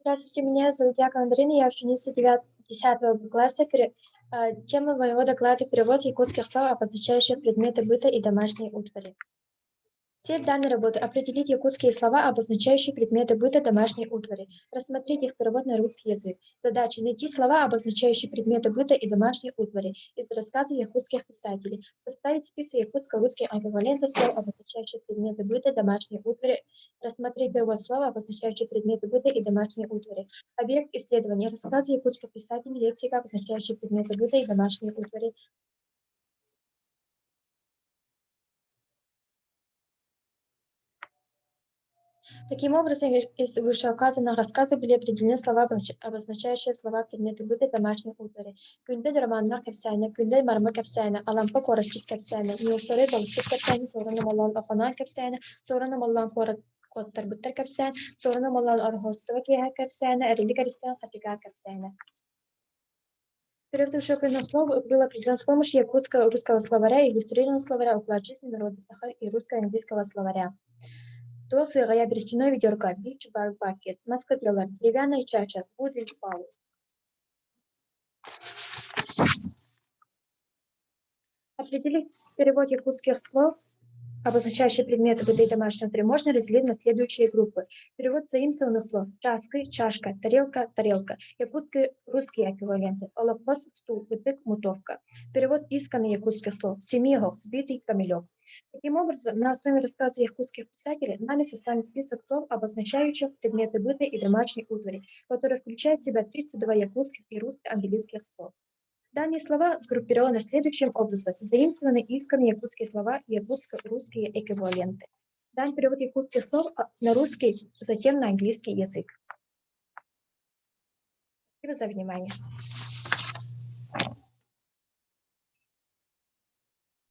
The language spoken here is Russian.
Здравствуйте, меня зовут Якова Андрина, я ученица 10 класса. Тема моего доклада — перевод якутских слов, обозначающих предметы быта и домашней утвари. Цель данной работы — определить якутские слова, обозначающие предметы быта домашней утвари. Рассмотреть их перевод на русский язык. Задача — найти слова, обозначающие предметы быта и домашней утвари из рассказа якутских писателей. Составить список якутско-русских эквивалентов слов, обозначающих предметы быта домашней утвари. Рассмотреть перевод слова, обозначающие предметы быта и домашней утвари. Объект исследования — рассказы якутских писателей, лексика, обозначающие предметы быта и домашней утвари. Таким образом, из вышеуказанных рассказов были определены слова, обозначающие слова предметы быта домашней утвари. Күнде драманна кепсайна, күнде марма кепсайна, алампа корочит кепсайна, неустори балсык кепсайна, сорына малан оханан кепсайна, сорына малан коттар буттар кепсайна, сорына малан архостова кеха кепсайна, эрили користан хатика кепсайна. Перевод вышеуказанных слов был определен с помощью якутского русского словаря, иллюстрированного словаря, уклад жизни народа Саха и русско-английского словаря. До сырая берестяное ведерко, beach bar bucket, маскотеллар, деревянная чаша, бузель пау. Определить перевод якутских слов, обозначающие предметы быта и домашней утвари, можно разделить на следующие группы. Перевод заимствованных слов: часка, чашка, тарелка, тарелка. Якутские русские эквиваленты: олопос, стул, бытык, мутовка. Перевод исканных якутских слов: семигох, сбитый камелек. Таким образом, на основе рассказа якутских писателей нами составлен список слов, обозначающих предметы быта и домашней утвари, который включает в себя 32 якутских и русско-английских слов. Данные слова сгруппированы следующим образом: заимствованы исконные якутские слова и якутско-русские эквиваленты. Дан перевод якутских слов на русский, затем на английский язык. Спасибо за внимание.